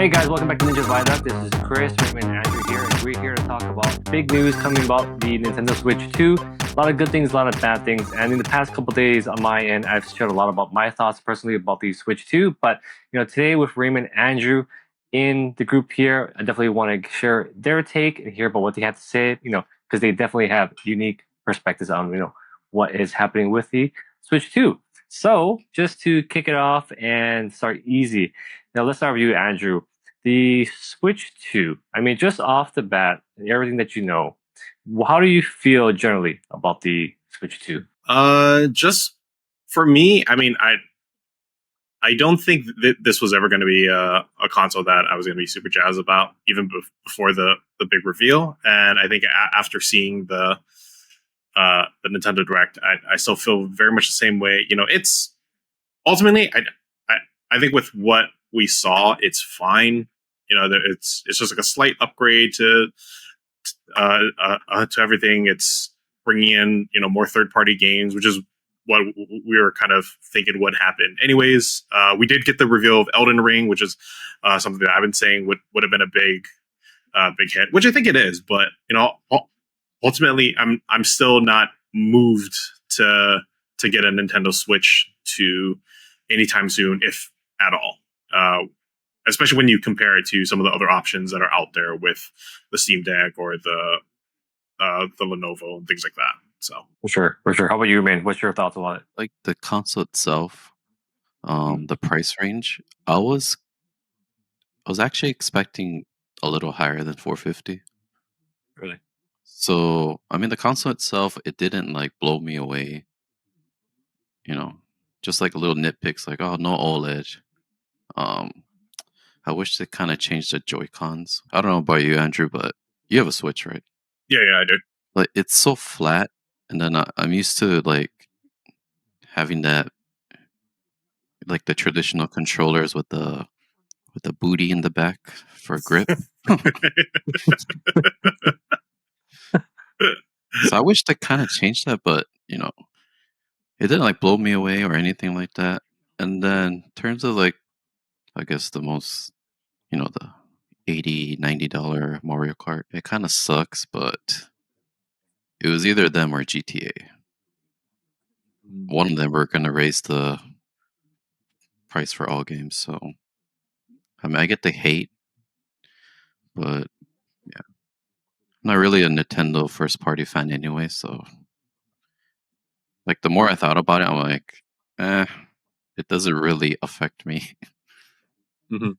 Hey guys, welcome back to Ninja Viaduct. This is Chris, Raymond, and Andrew here, and we're here to talk about big news coming about the Nintendo Switch 2. A lot of good things, a lot of bad things, and in the past couple days on my end, I've shared a lot about my thoughts personally about the Switch 2. But today with Raymond and Andrew in the group here, I definitely want to share their take and hear about what they have to say. Because they definitely have unique perspectives on what is happening with the Switch 2. So just to kick it off and start easy. Now, let's start with you, Andrew. The Switch 2, I mean, just off the bat, and everything that you know, how do you feel generally about the Switch 2? Just for me, I mean, I don't think that this was ever going to be a console that I was going to be super jazzed about, even before the big reveal. And I think after seeing the Nintendo Direct, I still feel very much the same way. It's ultimately, I think with what we saw, it's fine. It's just like a slight upgrade to everything. It's bringing in more third party games, which is what we were kind of thinking would happen. Anyways, we did get the reveal of Elden Ring, which is something that I've been saying would have been a big hit, which I think it is. But ultimately, I'm still not moved to get a Nintendo Switch 2 anytime soon, if at all. Especially when you compare it to some of the other options that are out there with the Steam Deck or the Lenovo and things like that. So For sure. How about you, man? What's your thoughts about it? Like the console itself, the price range, I was actually expecting a little higher than 450. Really? So I mean, the console itself, it didn't like blow me away. Just like little nitpicks, like no OLED. I wish they kind of changed the Joy-Cons. I don't know about you, Andrew, but you have a Switch, right? yeah, I do. Like it's so flat, and then I'm used to like having that, like the traditional controllers with the booty in the back for grip. So I wish they kind of changed that, but it didn't like blow me away or anything like that. And then in terms of like, I guess the most, the $80-$90 Mario Kart, it kind of sucks, but it was either them or GTA. One of them were going to raise the price for all games. So, I mean, I get the hate, but yeah, I'm not really a Nintendo first party fan anyway. So, like, the more I thought about it, I'm like, it doesn't really affect me. Mm-hmm.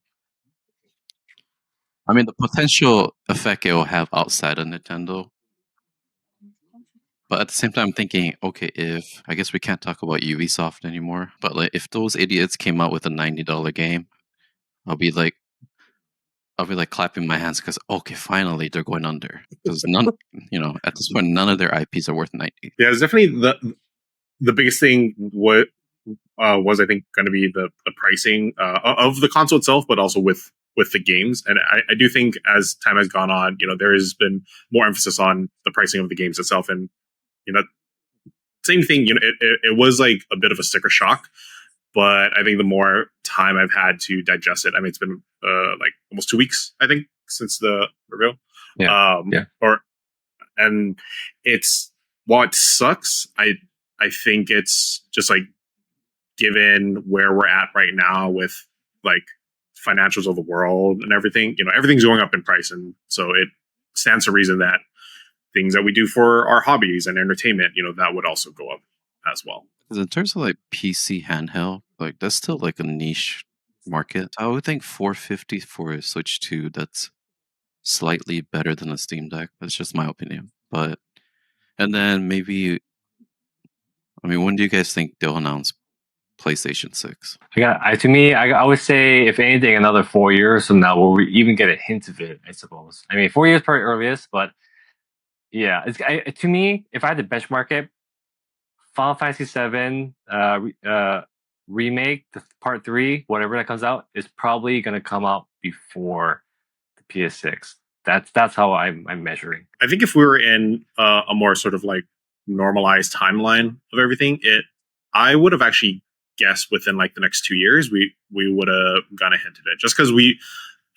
I mean, the potential effect it will have outside of Nintendo. But at the same time, I'm thinking, okay, if I guess we can't talk about Ubisoft anymore, but like if those idiots came out with a $90 game, I'll be like clapping my hands because okay, finally they're going under because none, at this point, none of their IPs are worth 90. Yeah, it's definitely the biggest thing. What was I think going to be the pricing of the console itself, but also with the games. And I do think as time has gone on, there has been more emphasis on the pricing of the games itself. And same thing, it was like a bit of a sticker shock, but I think the more time I've had to digest it, I mean, it's been like almost 2 weeks, I think, since the reveal. Yeah. And it's, while it sucks, I think it's just like, given where we're at right now with like financials of the world and everything, everything's going up in price. And so it stands to reason that things that we do for our hobbies and entertainment, that would also go up as well. Because in terms of like PC handheld, like that's still like a niche market. I would think 450 for a Switch 2, that's slightly better than a Steam Deck. That's just my opinion. But and then maybe, I mean, when do you guys think they'll announce PlayStation 6? I would say if anything, another 4 years from now, we'll even get a hint of it. I suppose. I mean, 4 years probably earliest, but yeah, to me, if I had to benchmark it, Final Fantasy VII remake, the part 3, whatever that comes out, is probably gonna come out before the PS6. That's how I'm measuring. I think if we were in a more sort of like normalized timeline of everything, I would have actually guessed within like the next 2 years we would have gone ahead of it, just because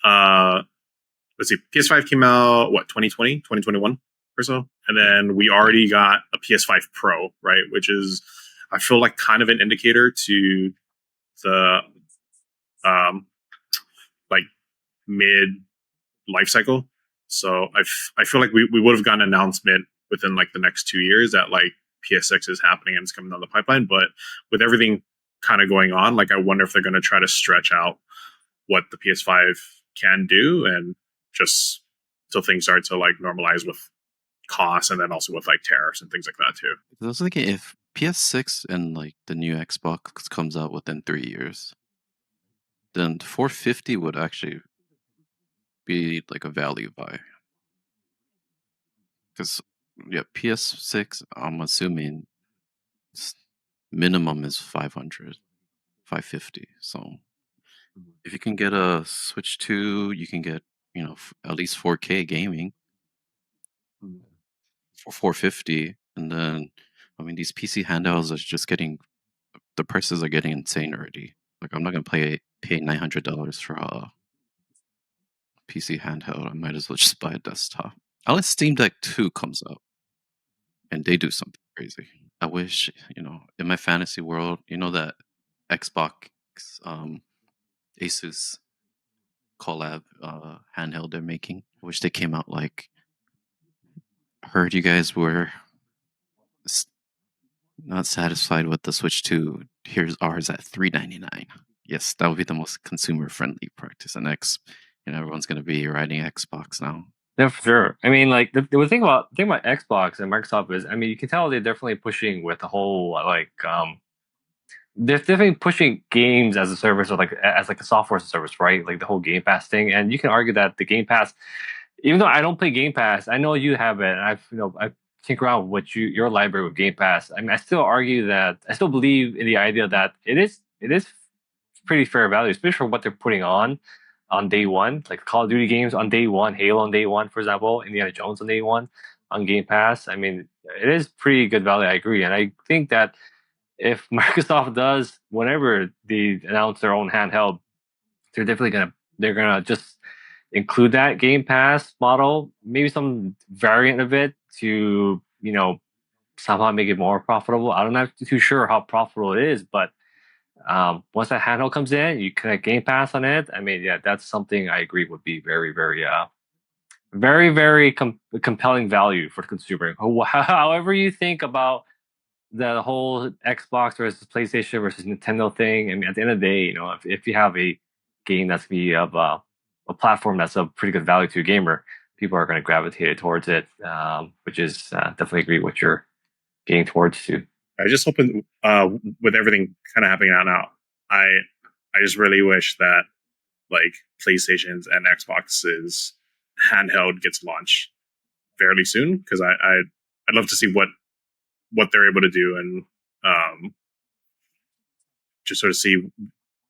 let's see, PS5 came out, what, 2020, 2021 or so? And then we already got a PS5 Pro, right? Which is, I feel like, kind of an indicator to the um, like mid life cycle. So I feel like we would have gotten an announcement within like the next 2 years that like PS6 is happening and it's coming down the pipeline. But with everything kind of going on, like I wonder if they're going to try to stretch out what the PS5 can do and just till things start to like normalize with costs and then also with like tariffs and things like that too. I was thinking if PS6 and like the new Xbox comes out within 3 years, then 450 would actually be like a value buy. Because yeah, PS6, I'm assuming minimum is 500, 550. So if you can get a Switch 2, you can get, at least 4K gaming for 450. And then, I mean, these PC handhelds are just the prices are getting insane already. Like, I'm not going to pay $900 for a PC handheld. I might as well just buy a desktop. Unless Steam Deck 2 comes out and they do something crazy. I wish, in my fantasy world, that Xbox Asus collab handheld they're making. I wish they came out like. I heard you guys were not satisfied with the Switch 2. Here's ours at $399. Yes, that would be the most consumer friendly practice. And everyone's gonna be riding Xbox now. Yeah, for sure. I mean, like the thing about Xbox and Microsoft is, I mean, you can tell they're definitely pushing with the whole they're definitely pushing games as a service or like as like a software as a service, right? Like the whole Game Pass thing. And you can argue that the Game Pass, even though I don't play Game Pass, I know you have it, and I tinker around with your library with Game Pass. I mean, I still argue that I still believe in the idea that it is pretty fair value, especially for what they're putting on day one, like Call of Duty games on day one, Halo on day one, for example, Indiana Jones on day one on Game Pass. I mean, it is pretty good value. I agree, and I think that if Microsoft does whenever they announce their own handheld, they're gonna just include that Game Pass model, maybe some variant of it to somehow make it more profitable. I'm not too sure how profitable it is, but once that handheld comes in, you connect Game Pass on it. I mean, yeah, that's something I agree would be very, very, very, very compelling value for the consumer. However, you think about the whole Xbox versus PlayStation versus Nintendo thing. I mean, at the end of the day, if you have a game that's be of a platform that's of pretty good value to a gamer, people are going to gravitate towards it, which is definitely agree what you're getting towards too. I just hope with everything kind of happening now, I just really wish that like PlayStation's and Xbox's handheld gets launched fairly soon because I'd love to see what they're able to do and just sort of see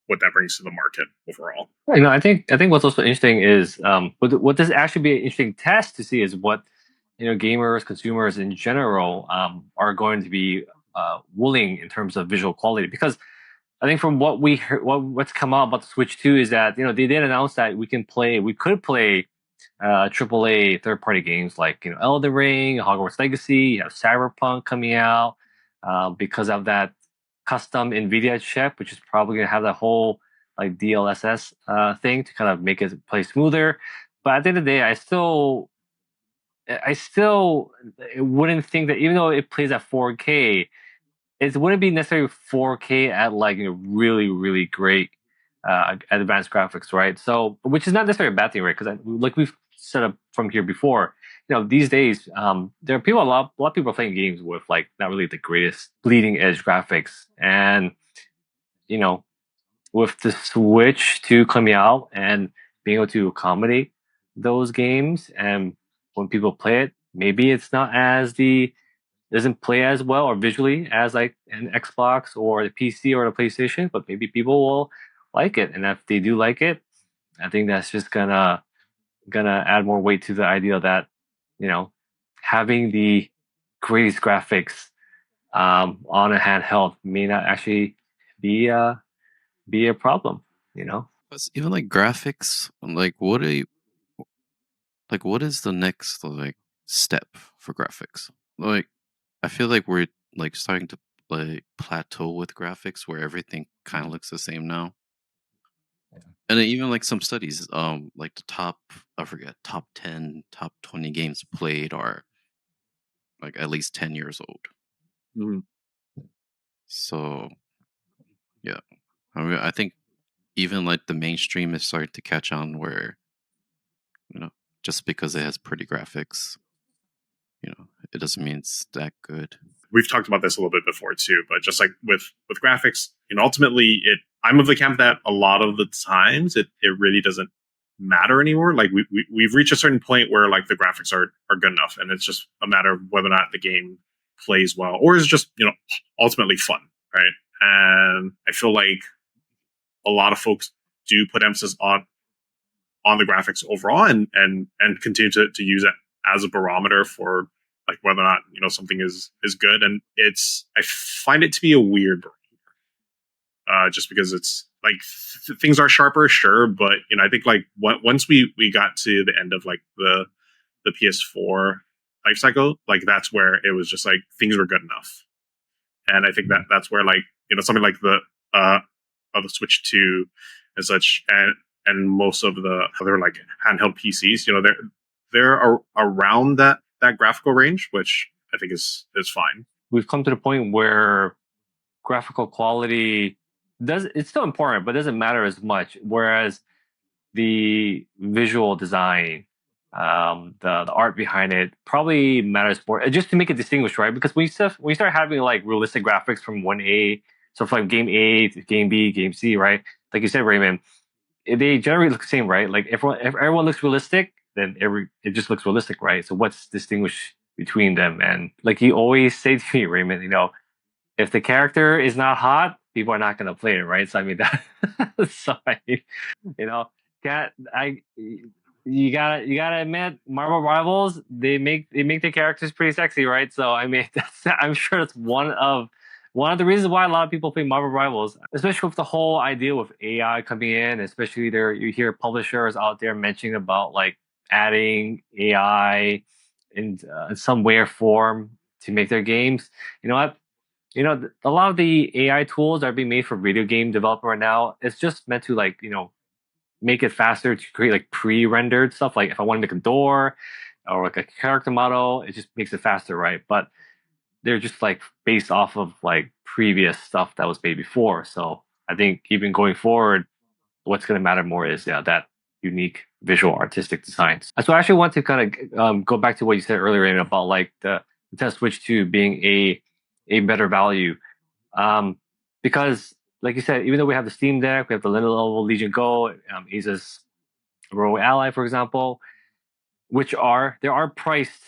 what that brings to the market overall. I think what's also interesting is what this actually be an interesting test to see is what gamers, consumers in general are going to be willing in terms of visual quality, because I think from what we heard, what's come out about the Switch 2 is that they did announce that we could play AAA third-party games like Elden Ring, Hogwarts Legacy. You have Cyberpunk coming out because of that custom NVIDIA chip, which is probably gonna have that whole like DLSS thing to kind of make it play smoother. But at the end of the day, I still wouldn't think that even though it plays at 4K, it wouldn't be necessarily 4K at like really really great advanced graphics, right? So, which is not necessarily a bad thing, right? Because like we've set up from here before, these days there are a lot of people are playing games with like not really the greatest bleeding edge graphics, and you know with the Switch 2 coming out and being able to accommodate those games, and when people play it, maybe it's not as the doesn't play as well or visually as like an Xbox or the PC or the PlayStation, but maybe people will like it. And if they do like it, I think that's just gonna add more weight to the idea that you know having the greatest graphics on a handheld may not actually be a problem. Plus, even like graphics, like what is the next like step for graphics? Like, I feel like we're like starting to like plateau with graphics where everything kind of looks the same now. And then even like some studies, like the top, I forget, top 10, top 20 games played are like at least 10 years old. Mhm. So yeah, I mean, I think even like the mainstream is starting to catch on where, you know, just because it has pretty graphics, it doesn't mean it's that good. We've talked about this a little bit before too, but just like with graphics, ultimately, I'm of the camp that a lot of the times it really doesn't matter anymore. Like we've reached a certain point where like the graphics are good enough, and it's just a matter of whether or not the game plays well or is just ultimately fun, right? And I feel like a lot of folks do put emphasis on the graphics overall, and continue to use it as a barometer for like whether or not something is good. And I find it to be a weird just because it's like things are sharper, sure, but I think like once we got to the end of like the PS4 life cycle, like that's where it was just like things were good enough. And I think that's where like something like uh the Switch 2 and such, and most of the other like handheld PCs, they're around that graphical range, which I think is fine. We've come to the point where graphical quality it's still important, but doesn't matter as much. Whereas the visual design, the art behind it probably matters more, just to make it distinguished, right? Because when you start having like realistic graphics from 1A, so from game A to game B, game C, right? Like you said, Raymond, they generally look the same, right? Like if everyone looks realistic, then it just looks realistic, right? So what's distinguished between them? And like you always say to me, Raymond, if the character is not hot, people are not going to play it, right? So I mean that. So you know, got I. You gotta admit, Marvel Rivals they make the characters pretty sexy, right? So I mean, I'm sure that's one of the reasons why a lot of people play Marvel Rivals, especially with the whole idea with AI coming in. Especially there, you hear publishers out there mentioning about like adding AI in some way or form to make their games. You know what? A lot of the AI tools that are being made for video game developer right now, it's just meant to like, make it faster to create like pre-rendered stuff. Like if I want to make a door or like a character model, it just makes it faster, right? But they're just like based off of like previous stuff that was made before. So I think even going forward, what's going to matter more is that unique visual artistic designs. So I actually want to kind of go back to what you said earlier Ian, about like the Nintendo Switch 2 being a better value. Because like you said, even though we have the Steam Deck, we have the Lenovo Legion Go, Asus ROG Ally, for example, which are priced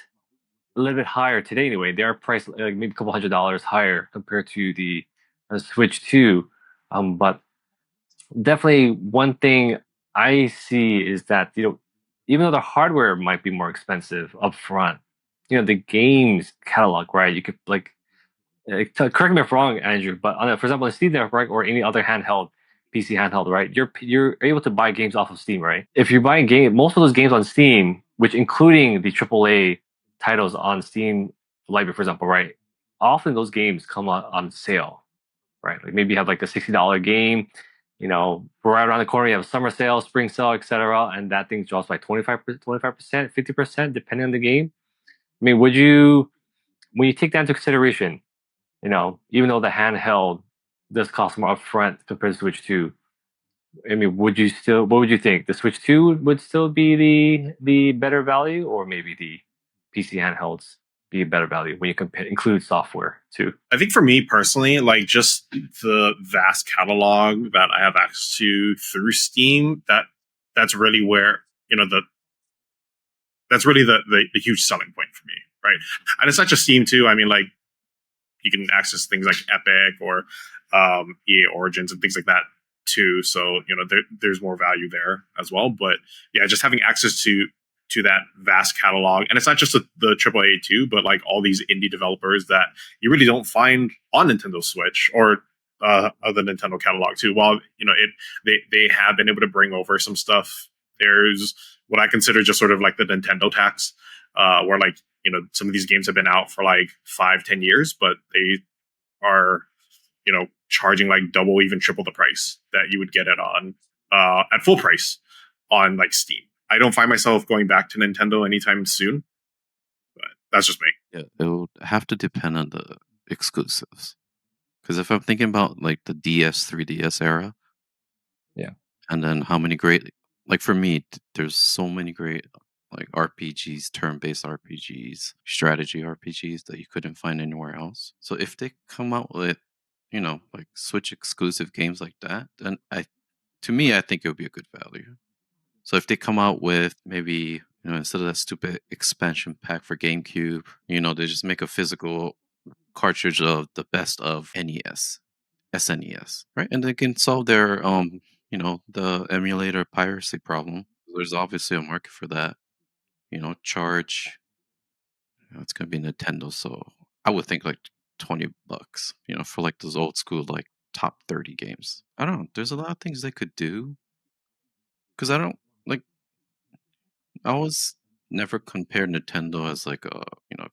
a little bit higher today anyway. They are priced like maybe a couple $100 higher compared to the Switch 2. But definitely one thing I see is that even though the hardware might be more expensive up front, the games catalog, right? You could like correct me if I'm wrong, Andrew, but for example, on Steam Deck, right, or any other handheld PC handheld, right, you're able to buy games off of Steam, right? If you're buying most of those games on Steam, which including the AAA titles on Steam library, for example, right, often those games come on sale, right? Like maybe you have like a $60 game, right around the corner you have a summer sale, spring sale, etc., and that thing drops by 25%, 50%, depending on the game. I mean, when you take that into consideration, even though the handheld does cost more upfront compared to Switch 2, I mean, what would you think? The Switch 2 would still be the better value, or maybe the PC handhelds be a better value when you include software too? I think for me personally, like just the vast catalog that I have access to through Steam, that's really where the that's really the huge selling point for me, right? And it's not just Steam too. I mean, like you can access things like Epic or EA Origins and things like that too. So there's more value there as well. But yeah, just having access to that vast catalog, and it's not just the AAA too, but like all these indie developers that you really don't find on Nintendo Switch, or of the Nintendo catalog too. While they have been able to bring over some stuff, there's what I consider just sort of like the Nintendo tax, where like some of these games have been out for like 5-10 years, but they are charging like double, even triple the price that you would get it on at full price on like Steam. I don't find myself going back to Nintendo anytime soon, but that's just me. Yeah, it would have to depend on the exclusives. Because if I'm thinking about like the DS, 3DS era, Yeah. and then how many great, like for me, there's so many great like RPGs, turn-based RPGs, strategy RPGs that you couldn't find anywhere else. So if they come out with, like Switch exclusive games like that, then to me, I think it would be a good value. So if they come out with maybe, instead of that stupid expansion pack for GameCube, they just make a physical cartridge of the best of NES, SNES, right? And they can solve their the emulator piracy problem. There's obviously a market for that. Charge. It's gonna be Nintendo, so I would think like $20. For like those old school like top 30 games. I don't know. There's a lot of things they could do because I don't like. I always never compared Nintendo as like a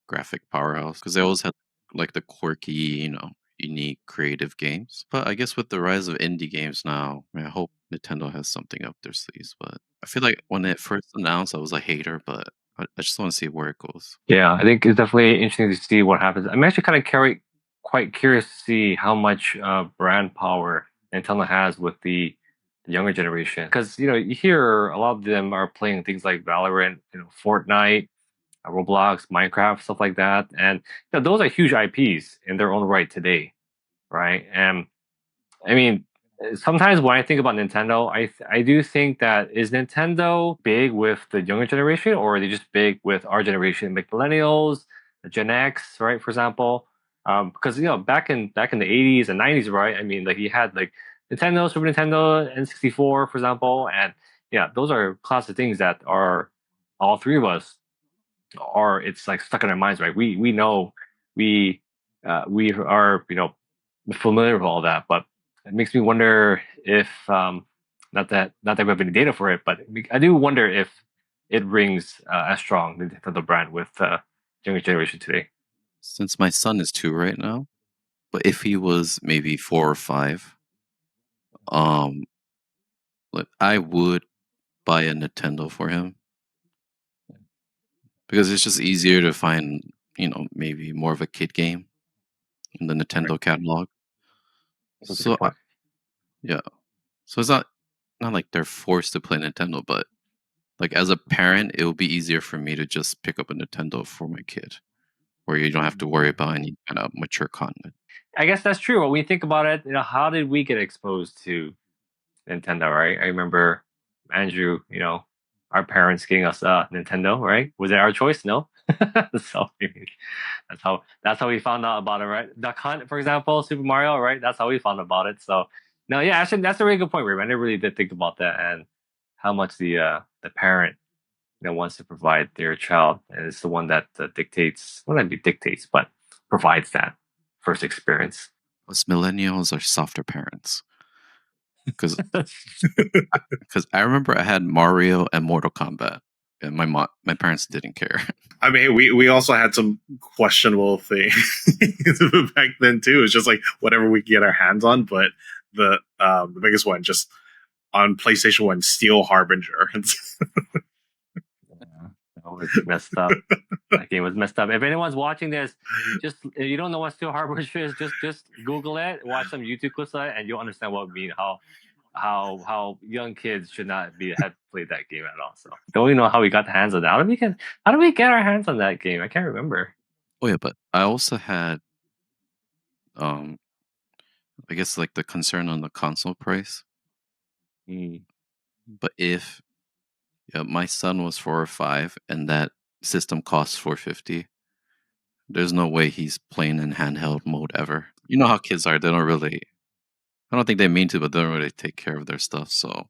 graphic powerhouse because they always had like the quirky, unique creative games. But I guess with the rise of indie games now, I hope Nintendo has something up their sleeves. But I feel like when it first announced, I was a hater, but I just want to see where it goes. Yeah, I think it's definitely interesting to see what happens. I'm actually kind of quite curious to see how much brand power Nintendo has with the younger generation. Because you hear a lot of them are playing things like Valorant, Fortnite, Roblox, Minecraft, stuff like that, and those are huge IPs in their own right today, right? And I mean, sometimes when I think about Nintendo, I do think that is Nintendo big with the younger generation, or are they just big with our generation, like millennials, the Gen X, right? For example, because back in the 80s and 90s, right? I mean, like you had like Nintendo, Super Nintendo, N64, for example, and yeah, those are classic things that are all three of us are it's like stuck in our minds, right? We know we we are familiar with all that, but it makes me wonder if not that we have any data for it, but I do wonder if it rings as strong for the brand with younger generation today. Since my son is 2 right now, but if he was maybe 4 or 5, um, like I would buy a Nintendo for him because it's just easier to find, maybe more of a kid game in the Right. Nintendo catalog. That's a good So point. yeah, so it's not like they're forced to play Nintendo, but like as a parent, it would be easier for me to just pick up a Nintendo for my kid, where you don't have to worry about any kind of mature content. I guess that's true. When we think about it, how did we get exposed to Nintendo, right? I remember Andrew, our parents getting us Nintendo, right? Was it our choice? No. So that's how we found out about it, right? Duck Hunt, for example, Super Mario, right? That's how we found out about it. So no, yeah, actually that's a really good point, Raymond. I never really did think about that and how much the parent wants to provide their child, and it's the one that dictates, well, not be dictates, but provides that first experience. Us millennials are softer parents because I remember I had Mario and Mortal Kombat, and my parents didn't care. I mean, we also had some questionable things back then too. It's just like whatever we could get our hands on. But the biggest one, just on PlayStation One, Steel Harbinger. Yeah, that was messed up. That game was messed up. If anyone's watching this, just if you don't know what Steel Harbor is, just Google it, watch some YouTube clips of it, and you'll understand what I mean. How young kids should not be have played that game at all. So don't even know how we got the hands on that. How did we get our hands on that game? I can't remember. Oh yeah, but I also had, um, I guess like the concern on the console price. Mm. But if my son was 4 or 5, and that system costs 450, there's no way he's playing in handheld mode ever. You know how kids are; they don't really. I don't think they mean to, but they don't really take care of their stuff. So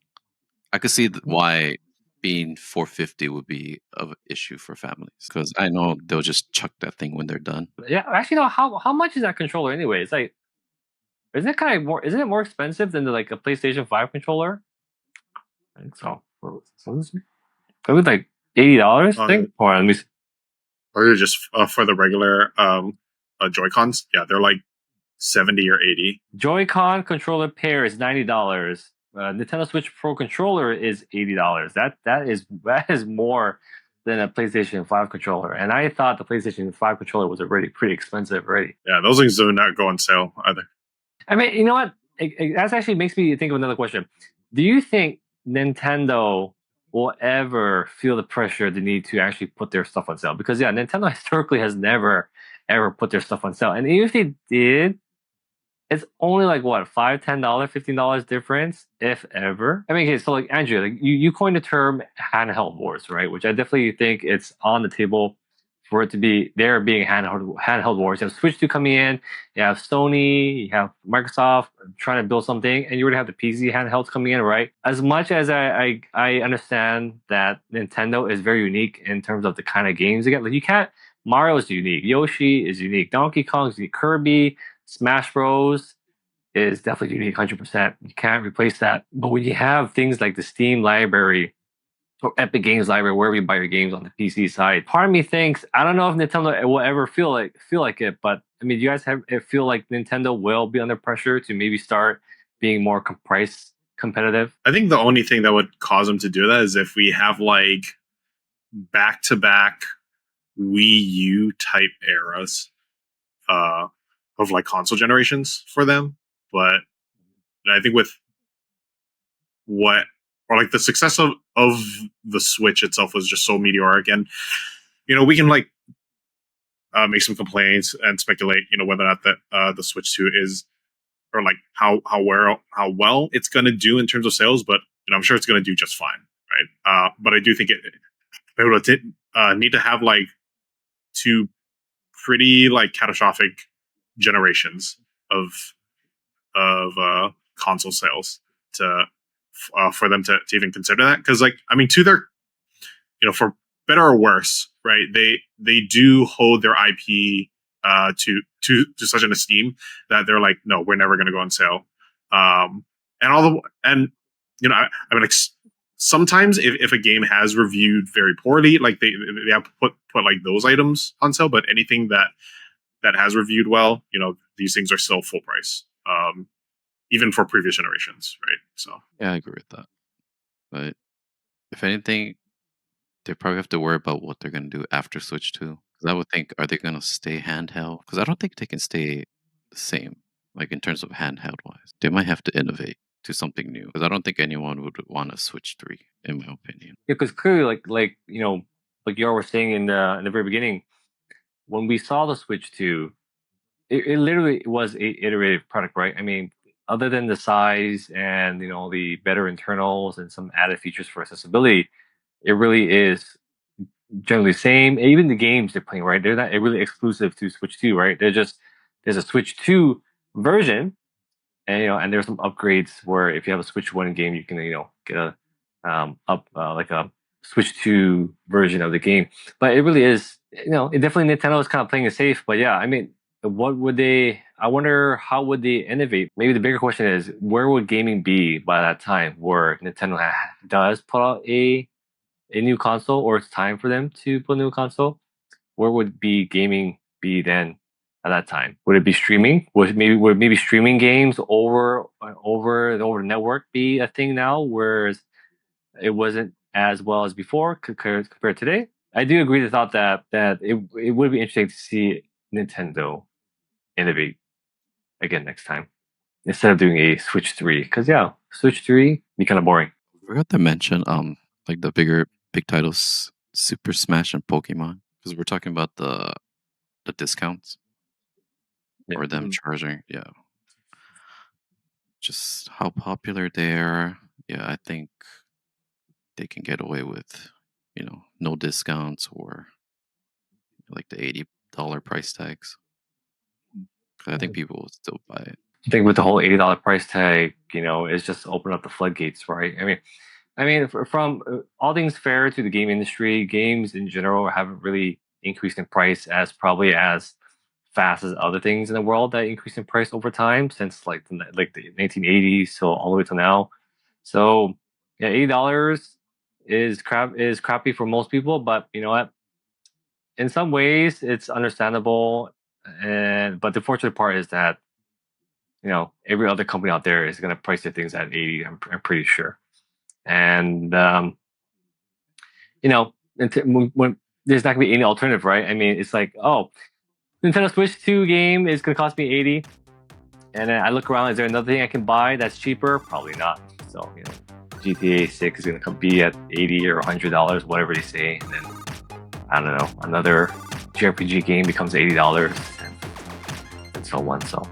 I could see why being 450 would be of issue for families because I know they'll just chuck that thing when they're done. Yeah, actually, no. How much is that controller anyway? It's like Isn't it kind of more? Isn't it more expensive than like a PlayStation 5 controller? I think so. What is it? It was like $80. I think. Or let me see. Or just for the regular Joy Cons. Yeah, they're like 70 or 80. Joy-Con controller pair is $90. Nintendo Switch Pro controller is $80. That is more than a PlayStation 5 controller. And I thought the PlayStation 5 controller was already pretty expensive already. Yeah, those things do not go on sale either. I mean, you know what? That actually makes me think of another question. Do you think Nintendo will ever feel the pressure, the need to actually put their stuff on sale? Because yeah, Nintendo historically has never ever put their stuff on sale. And even if they did, it's only like what, $5, $10, $15 difference, if ever. I mean, okay, so like Andrew, like you coined the term handheld wars, right? Which I definitely think it's on the table for it to be there being handheld wars. You have Switch 2 coming in, you have Sony, you have Microsoft trying to build something, and you already have the PC handhelds coming in, right? As much as I understand that Nintendo is very unique in terms of the kind of games they get, like you can't. Mario is unique, Yoshi is unique, Donkey Kong is unique, Kirby, Smash Bros is definitely unique, 100%. You can't replace that. But when you have things like the Steam library or Epic Games library, wherever you buy your games on the PC side, part of me thinks I don't know if Nintendo will ever feel like it. But I mean, do you guys feel like Nintendo will be under pressure to maybe start being more price competitive? I think the only thing that would cause them to do that is if we have like back to back Wii U type eras uh, of like console generations for them. But I think with what or like the success of the Switch itself was just so meteoric, and we can like make some complaints and speculate, whether or not that the Switch 2 is or like how well it's going to do in terms of sales, but I'm sure it's going to do just fine, right? But I do think it would need to have like two pretty like catastrophic generations of console sales to for them to even consider that, because like I mean, to their for better or worse, right, they do hold their IP to such an esteem that they're like, no, we're never going to go on sale. And all the and I mean, like sometimes if a game has reviewed very poorly, like they have to put like those items on sale, but anything that has reviewed well, these things are still full price, even for previous generations, right? So Yeah, I agree with that. But if anything, they probably have to worry about what they're going to do after Switch 2. Because I would think, are they going to stay handheld? Because I don't think they can stay the same, like in terms of handheld wise. They might have to innovate to something new. Because I don't think anyone would want a Switch 3, in my opinion. Yeah, because clearly, like you all were saying in the very beginning, when we saw the Switch 2, it literally was a iterative product, right? I mean, other than the size and the better internals and some added features for accessibility, it really is generally the same. Even the games they're playing, right? They're not really exclusive to Switch 2, right? There's a Switch 2 version, and there's some upgrades where if you have a Switch 1 game, you can get a up like a Switch 2 version of the game. But it really is, it definitely Nintendo is kind of playing it safe. But yeah, I mean, what would they? I wonder how would they innovate? Maybe the bigger question is where would gaming be by that time, where Nintendo does put out a new console, or it's time for them to put a new console? Where would be gaming be then at that time? Would it be streaming? Would maybe streaming games over the network be a thing now, whereas it wasn't as well as before compared to today? I do agree with the thought that it would be interesting to see Nintendo innovate again next time instead of doing a Switch 3. Because yeah, Switch 3 be kind of boring. I forgot to mention, like the big titles, Super Smash and Pokemon. Because we're talking about the discounts Yeah. or them charging. Yeah. Just how popular they are. Yeah, I think they can get away with, no discounts or like the $80 price tags. 'Cause I think people will still buy it. I think with the whole $80 price tag, it's just open up the floodgates, right? I mean, from all things fair to the game industry, games in general haven't really increased in price as probably as fast as other things in the world that increase in price over time since like the 1980s, so all the way to now. So yeah, $80 is crappy for most people, but you know what? In some ways, it's understandable. But the fortunate part is that every other company out there is going to price their things at 80. I'm pretty sure. And when there's not going to be any alternative, right? I mean, it's like, oh, Nintendo Switch 2 game is going to cost me 80. And then I look around, is there another thing I can buy that's cheaper? Probably not. So, GTA 6 is going to be at $80 or $100, whatever they say. And then, I don't know, another JRPG game becomes $80 and so on. So,